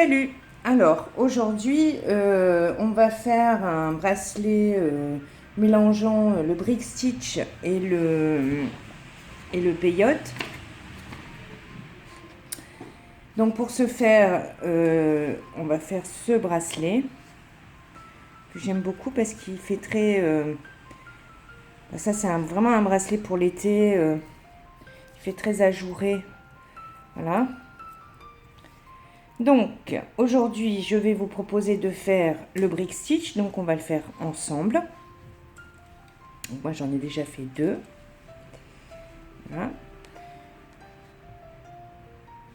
Salut! Alors aujourd'hui on va faire un bracelet mélangeant le brick stitch et le peyote. Donc pour ce faire on va faire ce bracelet que j'aime beaucoup parce qu'il fait très ça c'est vraiment un bracelet pour l'été, il fait très ajouré, voilà. Donc aujourd'hui je vais vous proposer de faire le brick stitch, donc on va le faire ensemble. Donc, moi j'en ai déjà fait deux, voilà.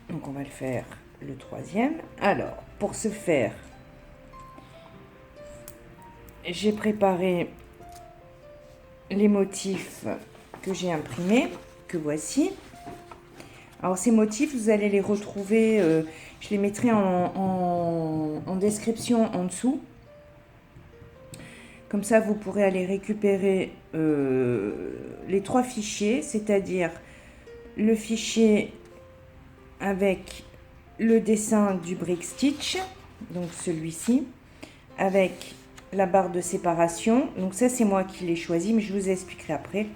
Donc on va le faire le troisième. Alors pour ce faire, j'ai préparé les motifs que j'ai imprimés, que voici. Alors ces motifs, vous allez les retrouver, je les mettrai en description en dessous. Comme ça, vous pourrez aller récupérer les trois fichiers, c'est-à-dire le fichier avec le dessin du brick stitch, donc celui-ci, avec la barre de séparation. Donc ça, c'est moi qui l'ai choisi, mais je vous expliquerai après.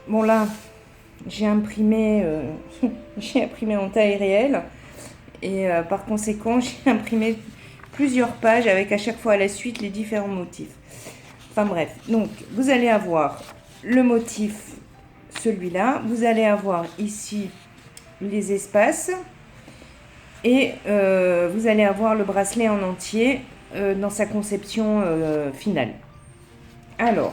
Bon là, j'ai imprimé, j'ai imprimé en taille réelle et par conséquent j'ai imprimé plusieurs pages avec à chaque fois à la suite les différents motifs. Enfin bref, donc vous allez avoir le motif, celui-là, vous allez avoir ici les espaces et vous allez avoir le bracelet en entier dans sa conception finale. Alors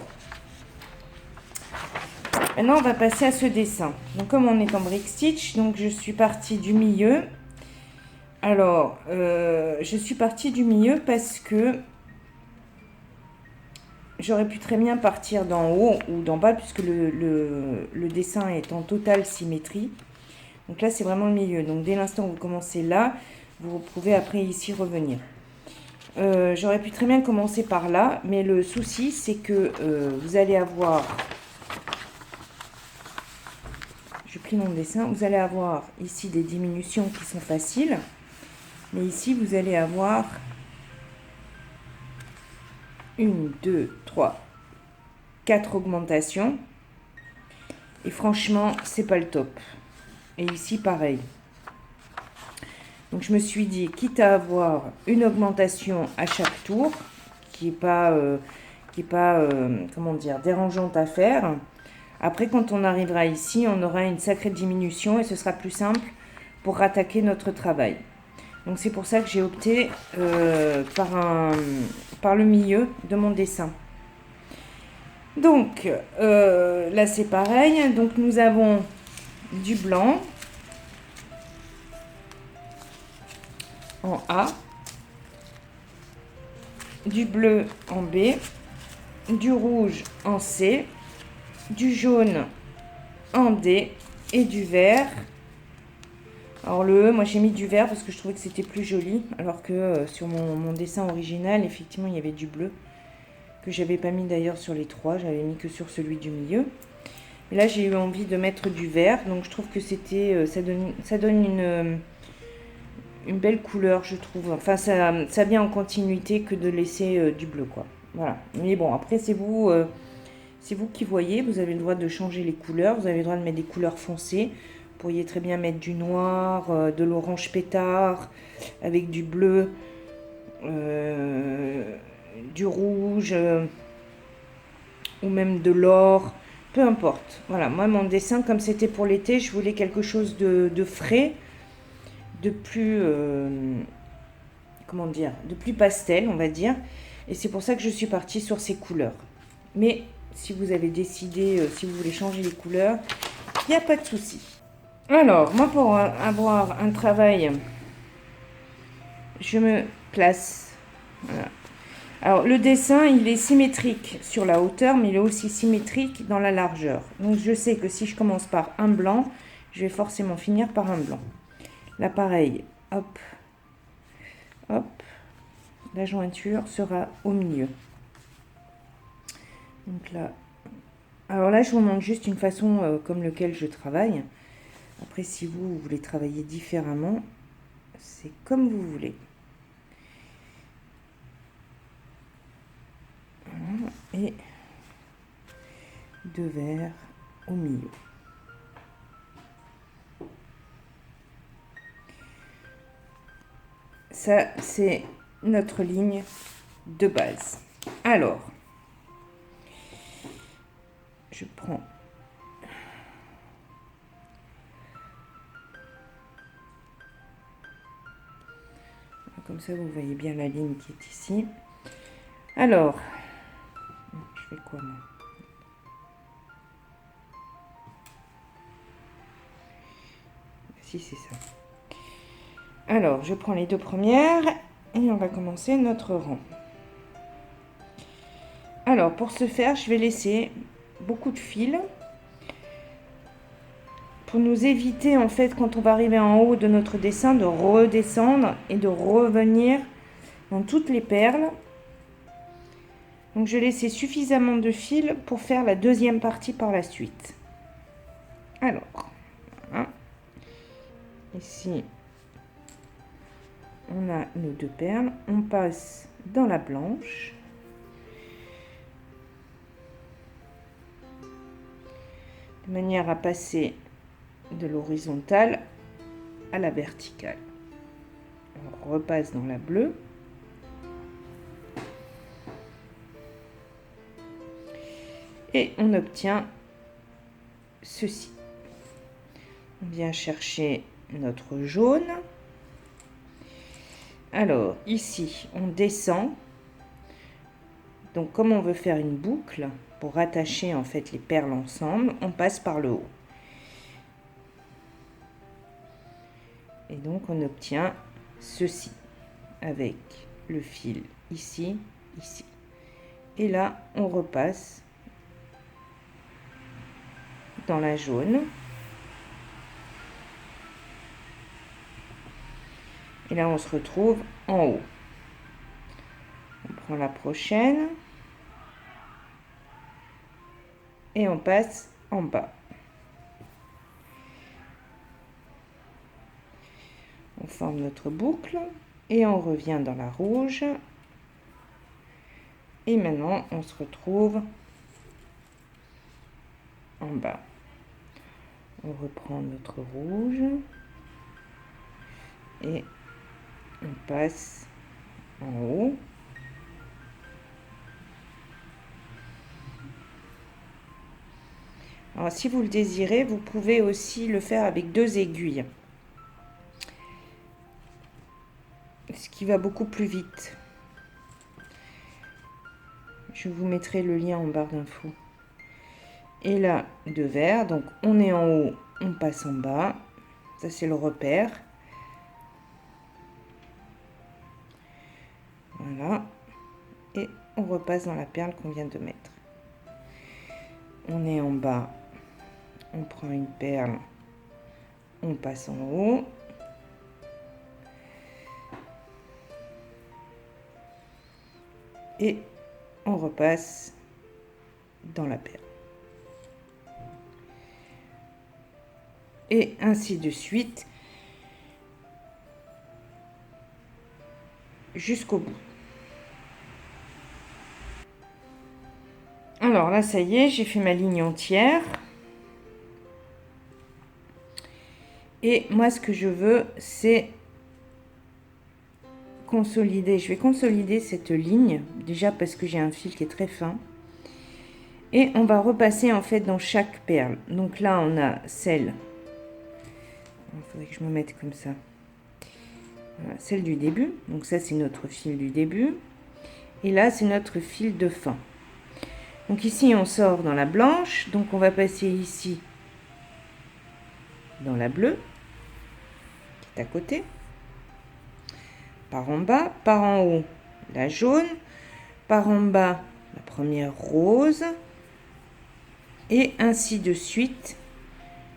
maintenant, on va passer à ce dessin. Donc, comme on est en brick stitch, donc je suis partie du milieu. Alors, je suis partie du milieu parce que j'aurais pu très bien partir d'en haut ou d'en bas puisque le dessin est en totale symétrie. Donc là, c'est vraiment le milieu. Donc, dès l'instant où vous commencez là, vous pouvez après ici revenir. J'aurais pu très bien commencer par là, mais le souci, c'est que vous allez avoir... Je plie mon dessin. Vous allez avoir ici des diminutions qui sont faciles. Mais ici, vous allez avoir 1, 2, 3, 4 augmentations. Et franchement, c'est pas le top. Et ici, pareil. Donc, je me suis dit, quitte à avoir une augmentation à chaque tour, qui n'est pas, comment dire, dérangeante à faire. Après, quand on arrivera ici, on aura une sacrée diminution et ce sera plus simple pour rattaquer notre travail. Donc c'est pour ça que j'ai opté par le milieu de mon dessin. Donc là c'est pareil. Donc nous avons du blanc en A, du bleu en B, du rouge en C, du jaune en D et du vert. Alors le E, moi j'ai mis du vert parce que je trouvais que c'était plus joli, alors que sur mon dessin original, effectivement, il y avait du bleu, que j'avais pas mis d'ailleurs sur les trois, j'avais mis que sur celui du milieu. Et là j'ai eu envie de mettre du vert, donc je trouve que c'était, ça donne une belle couleur, je trouve. Enfin, ça vient en continuité que de laisser du bleu, quoi. Voilà. Mais bon, après c'est vous qui voyez, vous avez le droit de changer les couleurs, vous avez le droit de mettre des couleurs foncées. Vous pourriez très bien mettre du noir, de l'orange pétard, avec du bleu, du rouge, ou même de l'or, peu importe. Voilà, moi mon dessin, comme c'était pour l'été, je voulais quelque chose de frais, de plus, comment dire, de plus pastel, on va dire. Et c'est pour ça que je suis partie sur ces couleurs. Mais si vous avez décidé, si vous voulez changer les couleurs, il n'y a pas de souci. Alors, moi, pour avoir un travail, je me place. Voilà. Alors, le dessin, il est symétrique sur la hauteur, mais il est aussi symétrique dans la largeur. Donc, je sais que si je commence par un blanc, je vais forcément finir par un blanc. Là, pareil, hop, hop, la jointure sera au milieu. Donc là, alors là, je vous montre juste une façon comme laquelle je travaille. Après, si vous voulez travailler différemment, c'est comme vous voulez. Voilà. Et 2 verres au milieu. Ça, c'est notre ligne de base. Alors, je prends comme ça, vous voyez bien la ligne qui est ici. Alors, je fais quoi moi? Si, c'est ça. Alors, je prends les 2 premières et on va commencer notre rang. Alors, pour ce faire, je vais laisser beaucoup de fils pour nous éviter, en fait, quand on va arriver en haut de notre dessin, de redescendre et de revenir dans toutes les perles. Donc, je vais laisser suffisamment de fils pour faire la deuxième partie par la suite. Alors, voilà. Ici, on a nos 2 perles. On passe dans la blanche. De manière à passer de l'horizontale à la verticale. On repasse dans la bleue. Et on obtient ceci. On vient chercher notre jaune. Alors, ici, on descend. Donc, comme on veut faire une boucle, pour rattacher en fait les perles ensemble, on passe par le haut. Et donc, on obtient ceci, avec le fil ici, ici. Et là, on repasse dans la jaune. Et là, on se retrouve en haut. On prend la prochaine. Et on passe en bas. On forme notre boucle. Et on revient dans la rouge. Et maintenant, on se retrouve en bas. On reprend notre rouge. Et on passe en haut. Alors, si vous le désirez, vous pouvez aussi le faire avec 2 aiguilles. Ce qui va beaucoup plus vite. Je vous mettrai le lien en barre d'infos. Et là, 2 verres. Donc, on est en haut, on passe en bas. Ça, c'est le repère. Voilà. Et on repasse dans la perle qu'on vient de mettre. On est en bas. On prend une perle. On passe en haut. Et on repasse dans la perle. Et ainsi de suite jusqu'au bout. Alors là, ça y est, j'ai fait ma ligne entière. Et moi, ce que je veux, c'est consolider. Je vais consolider cette ligne, déjà parce que j'ai un fil qui est très fin. Et on va repasser en fait dans chaque perle. Donc là, on a celle. Il faudrait que je me mette comme ça. Voilà, celle du début. Donc ça, c'est notre fil du début. Et là, c'est notre fil de fin. Donc ici, on sort dans la blanche. Donc on va passer ici dans la bleue, qui est à côté. Par en bas, par en haut, la jaune. Par en bas, la première rose. Et ainsi de suite,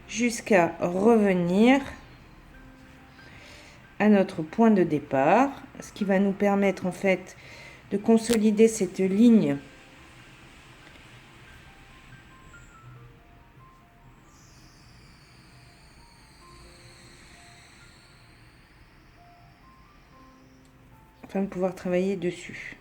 jusqu'à revenir à notre point de départ. Ce qui va nous permettre en fait de consolider cette ligne afin de pouvoir travailler dessus.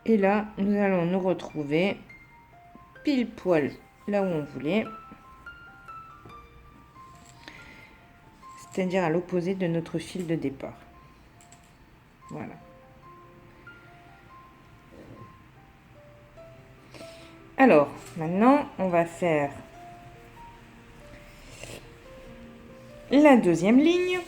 Et là, nous allons nous retrouver pile poil là où on voulait. C'est-à-dire à l'opposé de notre fil de départ. Voilà. Alors, maintenant, on va faire la deuxième ligne.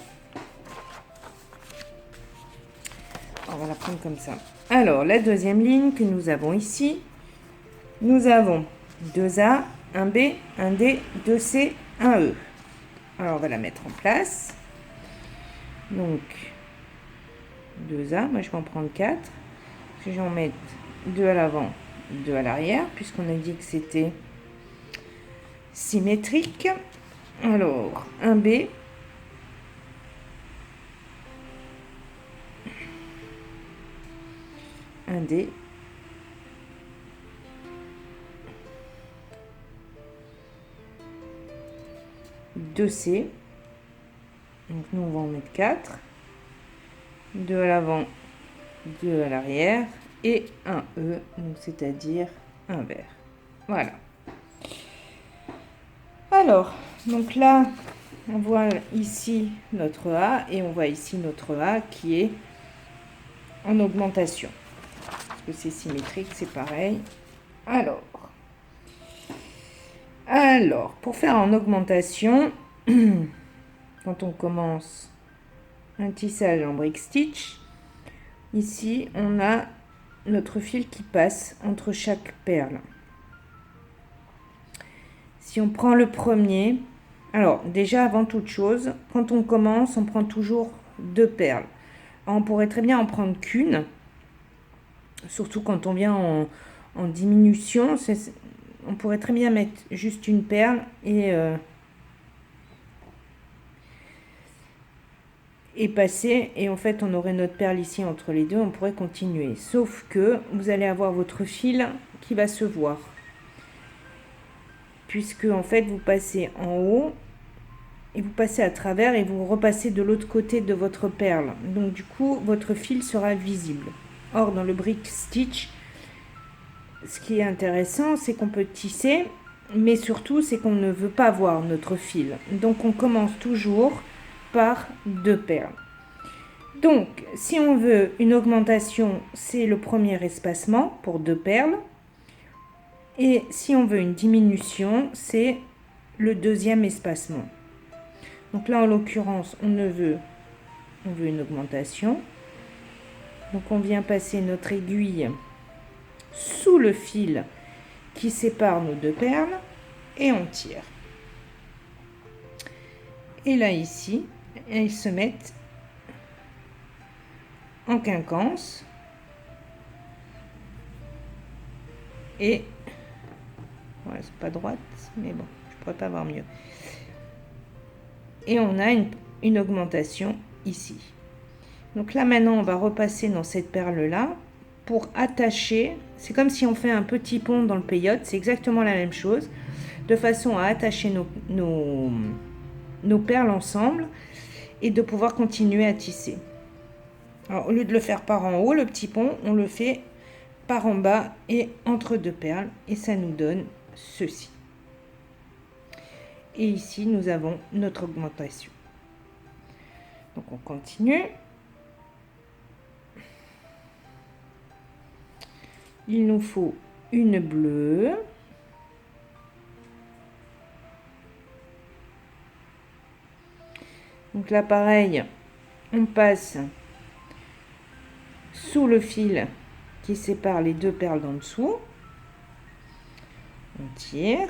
On va la prendre comme ça. Alors, la deuxième ligne que nous avons ici, nous avons 2A, 1B, 1D, 2C, 1E. Alors, on va la mettre en place. Donc, 2A, moi je vais en prendre 4. Je vais en mettre 2 à l'avant, 2 à l'arrière, puisqu'on a dit que c'était symétrique. Alors, 1B. Un D, deux C, donc nous on va en mettre 4, 2 à l'avant, 2 à l'arrière et un E, donc c'est-à-dire un vert. Voilà. Alors, donc là, on voit ici notre A et on voit ici notre A qui est en augmentation. Parce que c'est symétrique, c'est pareil. Alors, pour faire en augmentation, quand on commence un tissage en brick stitch, ici on a notre fil qui passe entre chaque perle. Si on prend le premier, alors déjà avant toute chose, quand on commence, on prend toujours 2 perles. Alors, on pourrait très bien en prendre qu'une, surtout quand on vient en diminution. On pourrait très bien mettre juste une perle et passer, et en fait on aurait notre perle ici entre les deux, on pourrait continuer, sauf que vous allez avoir votre fil qui va se voir, puisque en fait vous passez en haut et vous passez à travers et vous repassez de l'autre côté de votre perle, donc du coup votre fil sera visible. Or dans le brick stitch, ce qui est intéressant, c'est qu'on peut tisser, mais surtout c'est qu'on ne veut pas voir notre fil, donc on commence toujours par 2 perles. Donc si on veut une augmentation, c'est le premier espacement pour 2 perles, et si on veut une diminution, c'est le deuxième espacement. Donc là en l'occurrence on veut une augmentation, donc on vient passer notre aiguille sous le fil qui sépare nos 2 perles et on tire. Et là ici, elles se mettent en quinconce et ouais, c'est pas droite, mais bon, je pourrais pas voir mieux. Et on a une augmentation ici. Donc là maintenant on va repasser dans cette perle là pour attacher. C'est comme si on fait un petit pont dans le peyote, c'est exactement la même chose, de façon à attacher nos perles ensemble et de pouvoir continuer à tisser. Alors, au lieu de le faire par en haut, le petit pont, on le fait par en bas et entre 2 perles, et ça nous donne ceci. Et ici, nous avons notre augmentation. Donc, on continue. Il nous faut une bleue. Donc là, pareil, on passe sous le fil qui sépare les 2 perles d'en dessous. On tire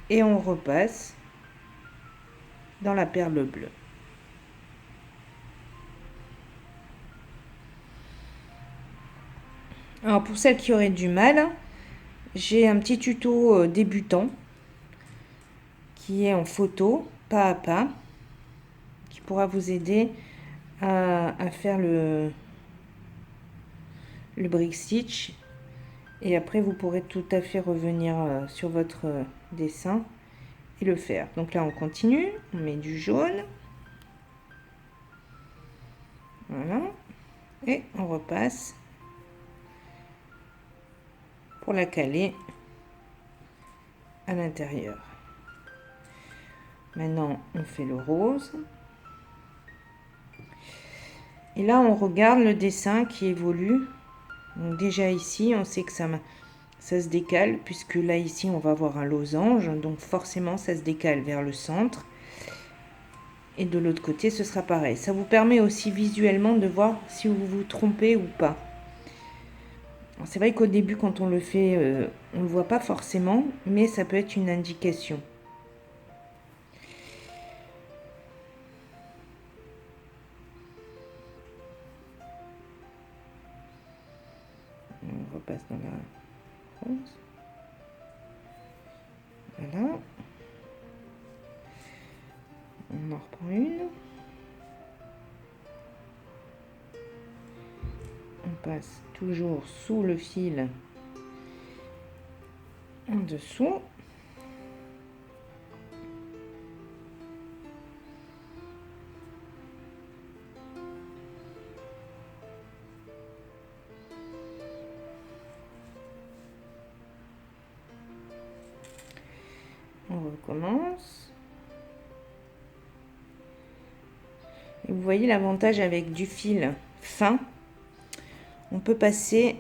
et on repasse dans la perle bleue. Alors pour celles qui auraient du mal, j'ai un petit tuto débutant qui est en photo, pas à pas, qui pourra vous aider à faire le brick stitch. Et après, vous pourrez tout à fait revenir sur votre dessin et le faire. Donc là, on continue, on met du jaune. Voilà. Et on repasse pour la caler à l'intérieur. Maintenant, on fait le rose. Et là, on regarde le dessin qui évolue. Donc déjà ici, on sait que ça se décale, puisque là, ici, on va avoir un losange. Donc forcément, ça se décale vers le centre. Et de l'autre côté, ce sera pareil. Ça vous permet aussi visuellement de voir si vous vous trompez ou pas. C'est vrai qu'au début, quand on le fait, on ne le voit pas forcément, mais ça peut être une indication. On repasse dans la rose. Voilà. On en reprend une. On passe toujours sous le fil en dessous. On recommence. Et vous voyez l'avantage avec du fil fin, on peut passer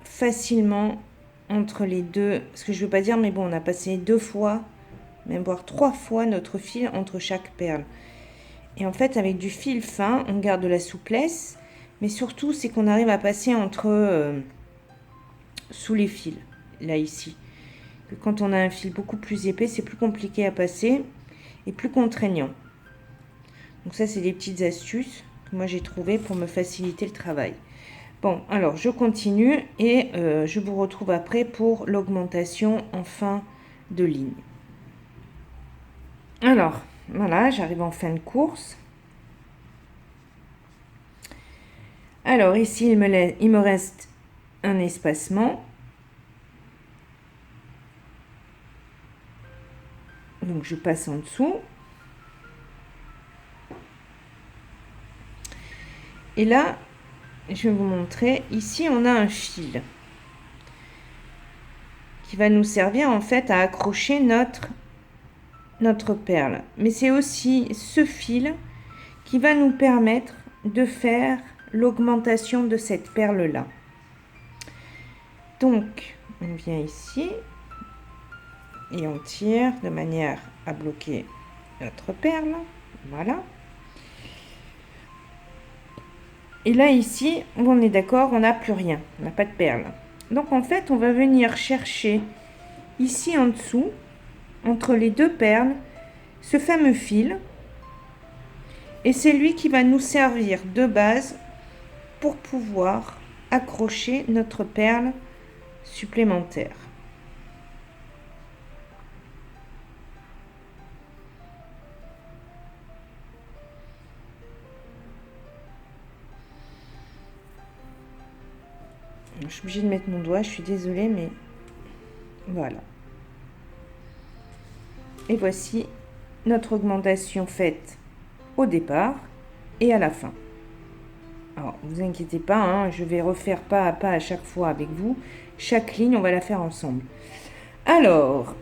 facilement entre les deux, ce que je veux pas dire, mais bon, on a passé 2 fois, même voire 3 fois notre fil entre chaque perle. Et en fait, avec du fil fin, on garde de la souplesse, mais surtout, c'est qu'on arrive à passer entre sous les fils, là ici. Que quand on a un fil beaucoup plus épais, c'est plus compliqué à passer et plus contraignant. Donc ça, c'est des petites astuces que moi j'ai trouvées pour me faciliter le travail. Bon, alors je continue et je vous retrouve après pour l'augmentation en fin de ligne. Alors, voilà, j'arrive en fin de course. Alors ici, il me reste un espacement. Donc je passe en dessous. Et là, je vais vous montrer, ici on a un fil qui va nous servir en fait à accrocher notre perle. Mais c'est aussi ce fil qui va nous permettre de faire l'augmentation de cette perle-là. Donc, on vient ici et on tire de manière à bloquer notre perle. Voilà. Et là, ici, on est d'accord, on n'a plus rien. On n'a pas de perle. Donc, en fait, on va venir chercher ici en dessous, entre les deux perles, ce fameux fil. Et c'est lui qui va nous servir de base pour pouvoir accrocher notre perle supplémentaire. Je suis obligée de mettre mon doigt, je suis désolée, mais voilà. Et voici notre augmentation faite au départ et à la fin. Alors, ne vous inquiétez pas, hein, je vais refaire pas à pas à chaque fois avec vous. Chaque ligne, on va la faire ensemble. Alors,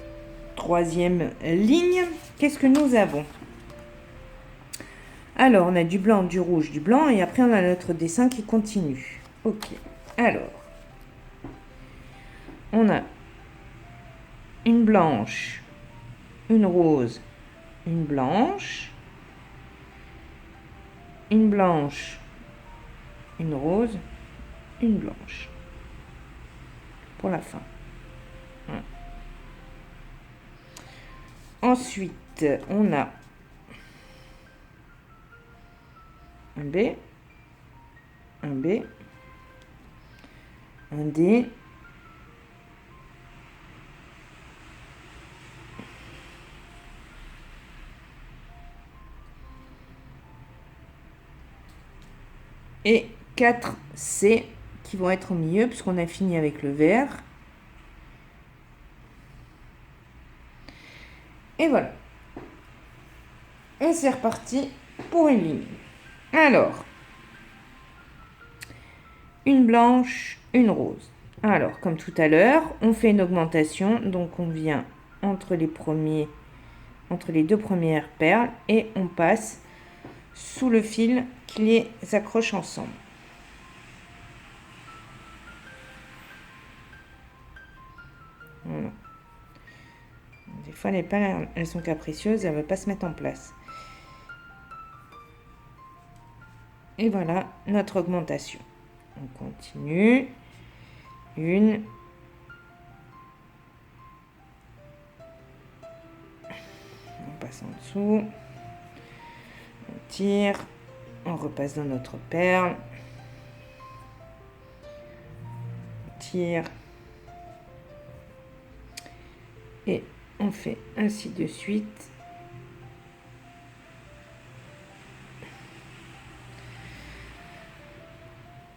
troisième ligne, qu'est-ce que nous avons? Alors, on a du blanc, du rouge, du blanc, et après, on a notre dessin qui continue. Ok, alors, on a une blanche, une rose, une blanche, une blanche, une rose, une blanche. Pour la fin. Ensuite, on a un B, un B, un D, et 4 C qui vont être au milieu puisqu'on a fini avec le vert. Et voilà. Et c'est reparti pour une ligne. Alors, une blanche, une rose. Alors, comme tout à l'heure, on fait une augmentation. Donc, on vient entre les deux premières perles et on passe sous le fil qui les accroche ensemble. Voilà. Des fois, les perles, elles sont capricieuses, elles ne veulent pas se mettre en place. Et voilà notre augmentation. On continue. Une. On passe en dessous. On tire. On repasse dans notre perle. On tire. Et on fait ainsi de suite.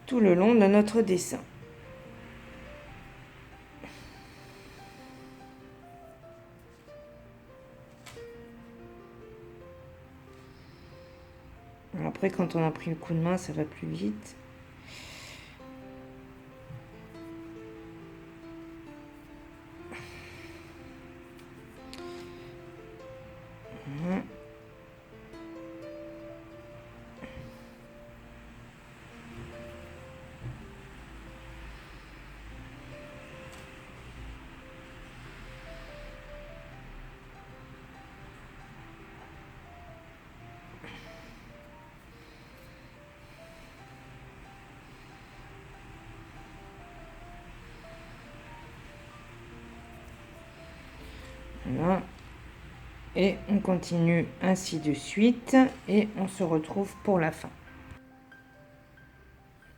Tout le long de notre dessin. Après, quand on a pris le coup de main, ça va plus vite. Voilà. Voilà. Et on continue ainsi de suite et on se retrouve pour la fin.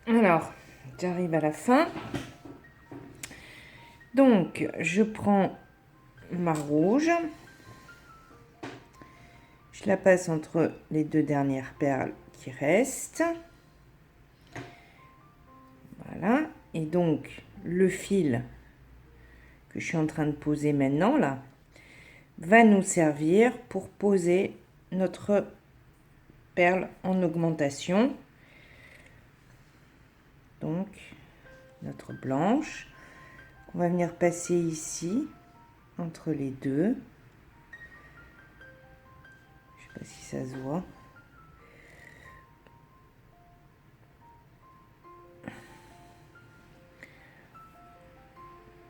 Alors, j'arrive à la fin. Donc, je prends ma rouge. Je la passe entre les deux dernières perles qui restent. Voilà. Et donc, le fil que je suis en train de poser maintenant, là, va nous servir pour poser notre perle en augmentation. Donc, notre blanche. On va venir passer ici, entre les deux. Je ne sais pas si ça se voit.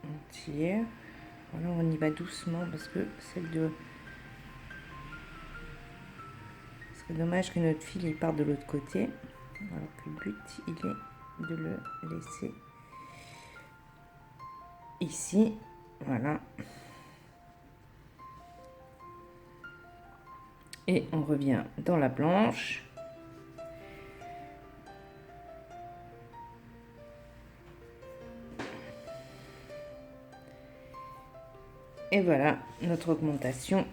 On tire. Voilà, on y va doucement parce que celle de... C'est dommage que notre fil il parte de l'autre côté. Alors que le but, il est de le laisser ici. Voilà. Et on revient dans la blanche. Et voilà notre augmentation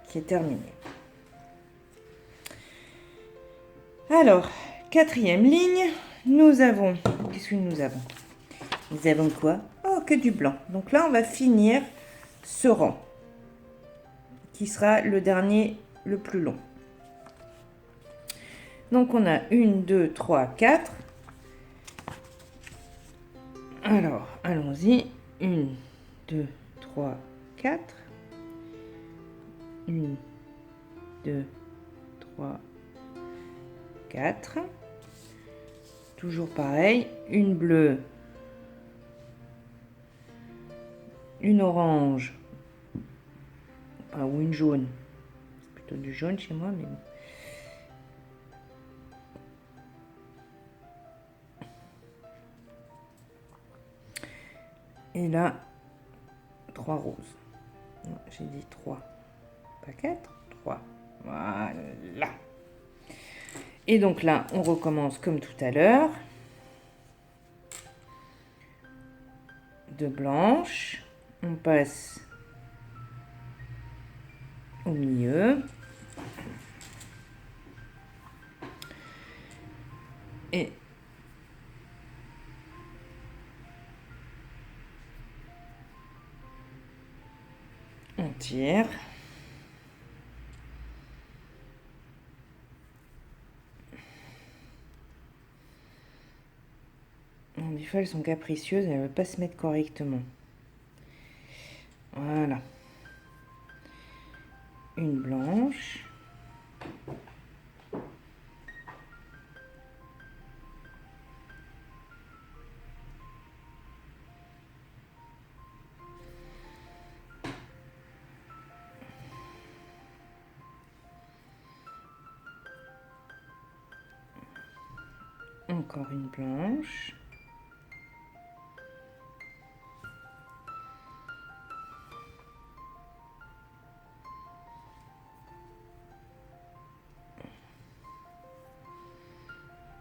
qui est terminée. Alors, quatrième ligne, nous avons... Qu'est-ce que nous avons? Nous avons quoi? Oh, que du blanc. Donc là, on va finir ce rang, qui sera le dernier, le plus long. Donc, on a 1, 2, 3, 4. Alors, allons-y. 1, 2, 3, 4. 1, 2, 3, 4. Toujours pareil. Une bleue. Une orange. Enfin, ou une jaune. C'est plutôt du jaune chez moi, mais bon. Et là, 3 roses. J'ai dit 3, pas 4, 3. Voilà. Et donc là, on recommence comme tout à l'heure. 2 blanches. On passe au milieu. Et on tire. Des fois, elles sont capricieuses, elles ne veulent pas se mettre correctement. Voilà. Une blanche. Encore une blanche.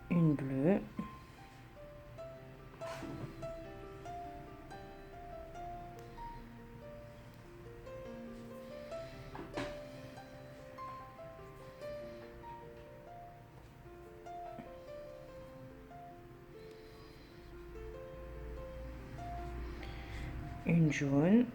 Une bleue. Une jaune.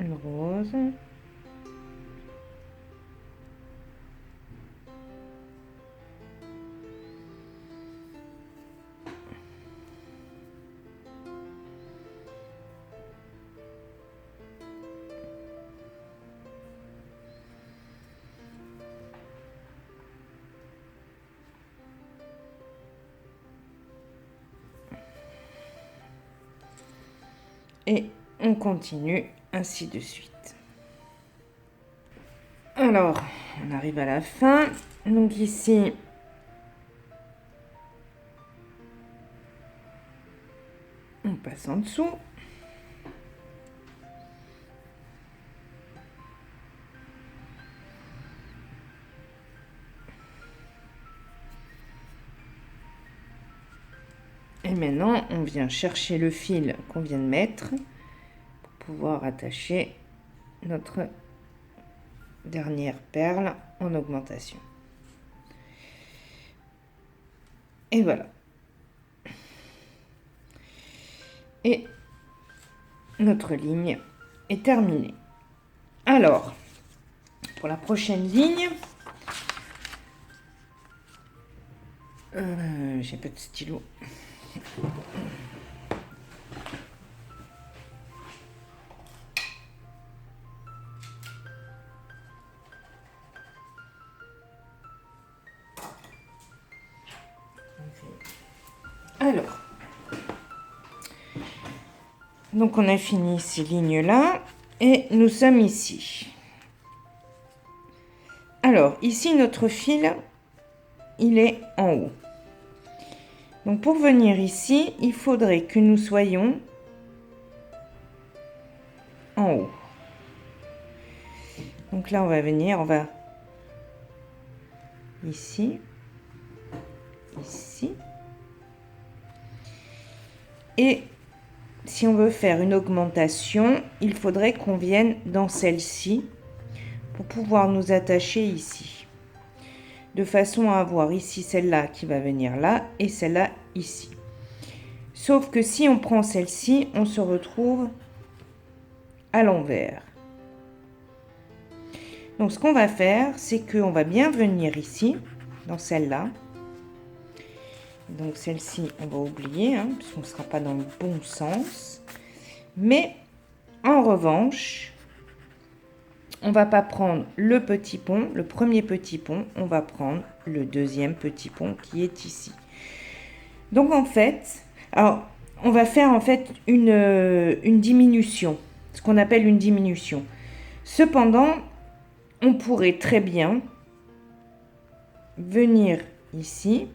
Une rose. Et on continue ainsi de suite. Alors, on arrive à la fin. Donc ici, on passe en dessous. Et maintenant, on vient chercher le fil qu'on vient de mettre pour pouvoir attacher notre dernière perle en augmentation. Et voilà. Et notre ligne est terminée. Alors, pour la prochaine ligne, j'ai pas de stylo. Alors, donc on a fini ces lignes-là et nous sommes ici. Alors, ici, notre fil, il est en haut. Donc, pour venir ici, il faudrait que nous soyons en haut. Donc là, on va venir, on va ici, ici. Et si on veut faire une augmentation, il faudrait qu'on vienne dans celle-ci pour pouvoir nous attacher ici. De façon à avoir ici celle-là qui va venir là et celle-là ici. Sauf que si on prend celle-ci, on se retrouve à l'envers. Donc ce qu'on va faire, c'est qu'on va bien venir ici, dans celle-là. Donc celle-ci, on va oublier, hein, parce qu'on ne sera pas dans le bon sens. Mais en revanche, on va pas prendre le petit pont, le premier petit pont, on va prendre le deuxième petit pont qui est ici. Donc en fait, alors on va faire en fait une diminution, ce qu'on appelle une diminution. Cependant, on pourrait très bien venir ici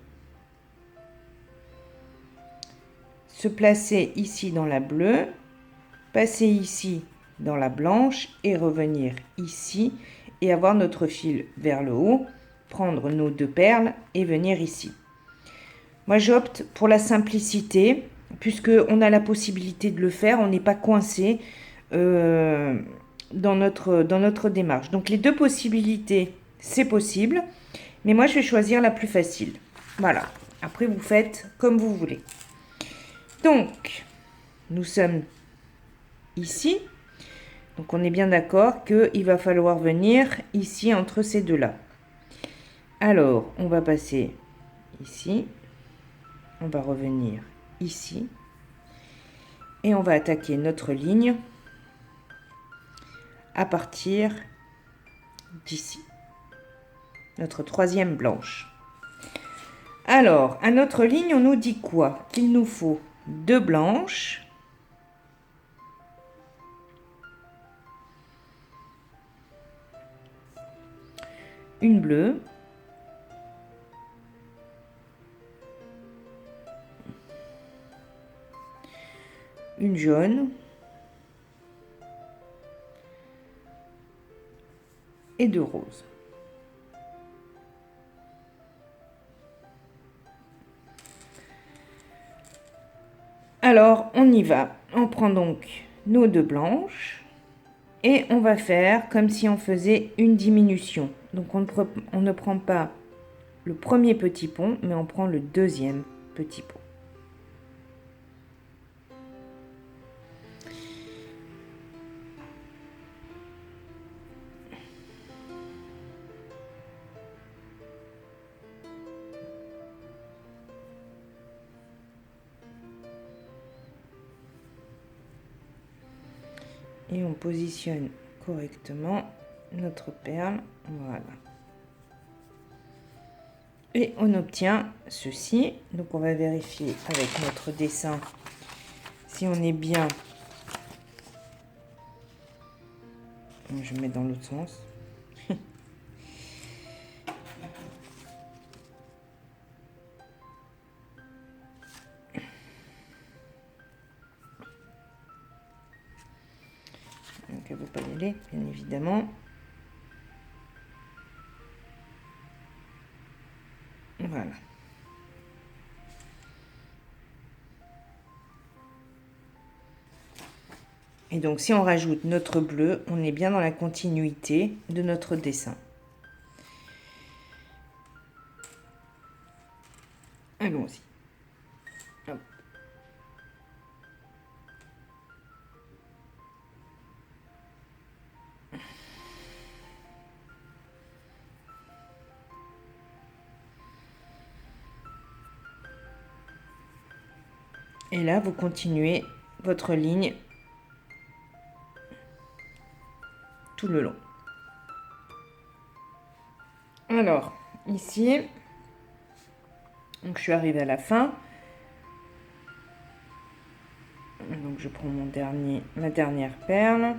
se placer ici dans la bleue, passer ici dans la blanche et revenir ici et avoir notre fil vers le haut, prendre nos 2 perles et venir ici. Moi, j'opte pour la simplicité, puisqu'on a la possibilité de le faire, on n'est pas coincé dans notre démarche. Donc, les 2 possibilités, c'est possible, mais moi, je vais choisir la plus facile. Voilà. Après, vous faites comme vous voulez. Donc, nous sommes ici. Donc, on est bien d'accord qu'il va falloir venir ici entre ces deux-là. Alors, on va passer ici. On va revenir ici. Et on va attaquer notre ligne à partir d'ici. Notre 3e blanche. Alors, à notre ligne, on nous dit quoi? Qu'il nous faut 2 blanches, une bleue, une jaune et 2 roses. Alors, on y va. On prend donc nos 2 blanches et on va faire comme si on faisait une diminution. Donc, on ne prend pas le premier petit pont, mais on prend le 2e petit pont. Et on positionne correctement notre perle. Voilà. Et on obtient ceci. Donc on va vérifier avec notre dessin si on est bien. Je mets dans l'autre sens. Donc elle ne veut pas y aller, bien évidemment. Voilà. Et donc, si on rajoute notre bleu, on est bien dans la continuité de notre dessin. Allons-y. Hop. Et là, vous continuez votre ligne tout le long. Alors, ici, donc je suis arrivée à la fin. Donc, je prends ma dernière perle.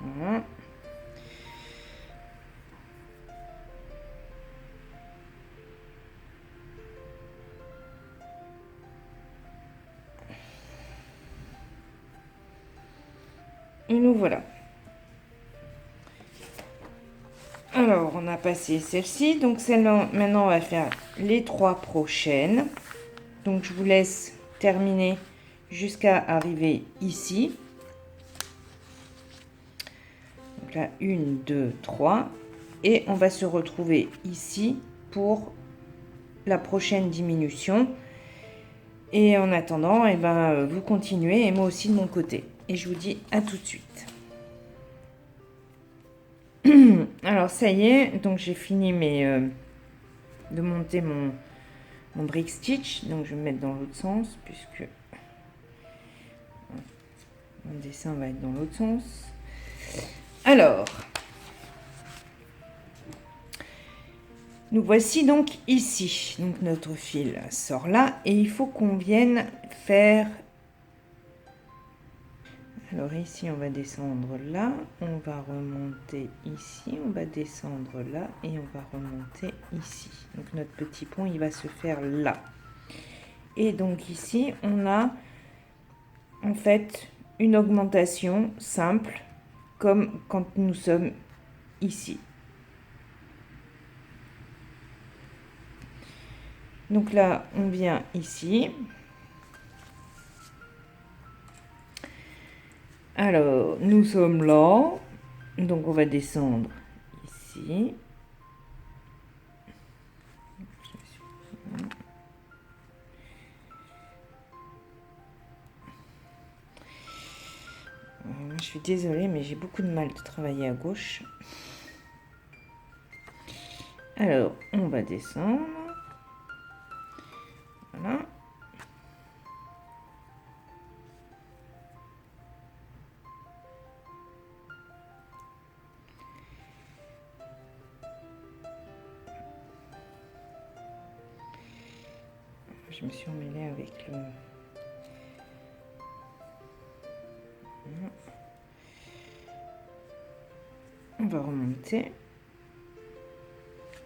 Voilà. Et nous voilà. Alors, on a passé celle-ci. Donc, celle-là, maintenant, on va faire les 3 prochaines. Donc, je vous laisse terminer jusqu'à arriver ici. Donc là, 1, 2, 3. Et on va se retrouver ici pour la prochaine diminution. Et en attendant, eh ben, vous continuez et moi aussi de mon côté. Et je vous dis à tout de suite. Alors, ça y est. Donc, j'ai fini de monter mon brick stitch. Donc, je vais me mettre dans l'autre sens puisque mon dessin va être dans l'autre sens. Alors, nous voici donc ici. Donc, notre fil sort là et il faut qu'on vienne faire... Alors ici, on va descendre là, on va remonter ici, on va descendre là et on va remonter ici. Donc notre petit pont, il va se faire là. Et donc ici, on a en fait une augmentation simple, comme quand nous sommes ici. Donc là, on vient ici. Alors, nous sommes là. Donc, on va descendre ici. Je suis désolée, mais j'ai beaucoup de mal de travailler à gauche. Alors, on va descendre. Voilà. Je me suis emmêlée avec le... On va remonter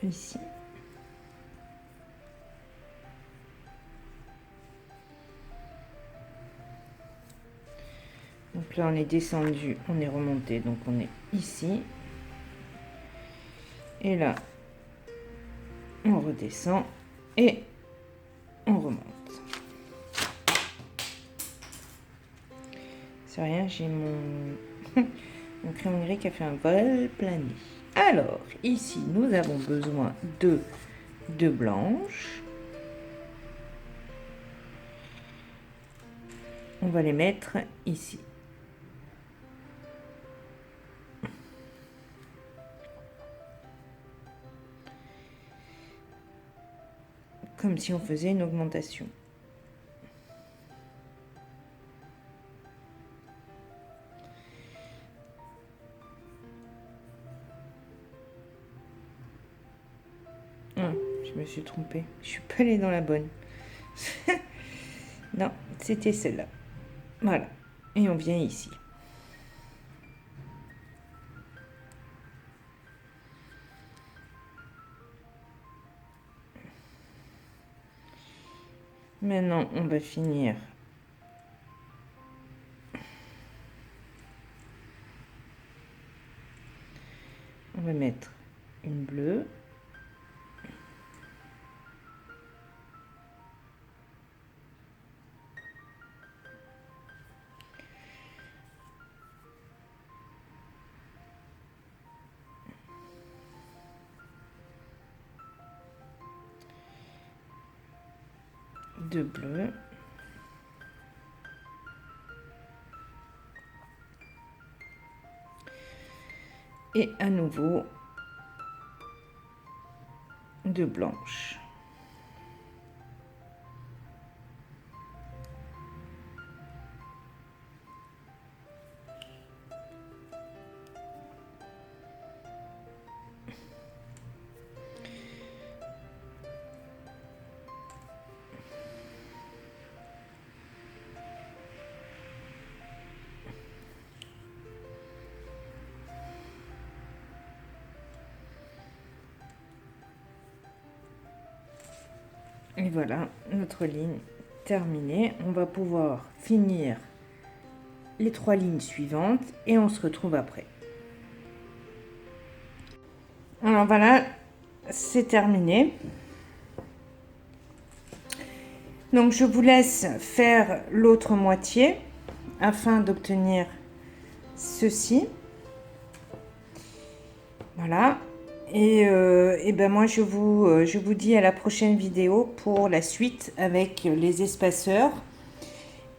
ici. Donc là, on est descendu, on est remonté, donc on est ici. Et là, on redescend et on remonte. C'est rien, j'ai mon... mon crayon gris qui a fait un vol plané. Alors, ici, nous avons besoin de deux blanches. On va les mettre ici. Comme si on faisait une augmentation. Ah, je me suis trompée. Je suis pas allée dans la bonne. Non, c'était celle-là. Voilà. Et on vient ici. Maintenant, on va finir. On va mettre une bleue. Deux bleus. Et à nouveau deux blanches. Et voilà, notre ligne terminée. On va pouvoir finir les 3 lignes suivantes et on se retrouve après. Alors voilà, c'est terminé. Donc je vous laisse faire l'autre moitié afin d'obtenir ceci. Voilà. Et ben moi je vous dis à la prochaine vidéo pour la suite avec les espaceurs.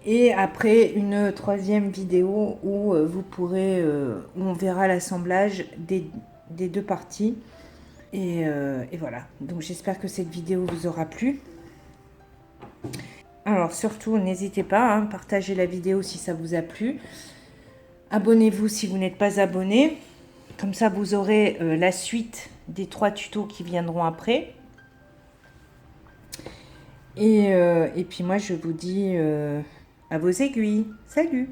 Et après une troisième vidéo où vous pourrez, où on verra l'assemblage des deux parties. Et voilà. Donc j'espère que cette vidéo vous aura plu. Alors surtout, n'hésitez pas, hein, partagez la vidéo si ça vous a plu. Abonnez-vous si vous n'êtes pas abonné. Comme ça, vous aurez la suite des 3 tutos qui viendront après. Et puis moi, je vous dis à vos aiguilles. Salut!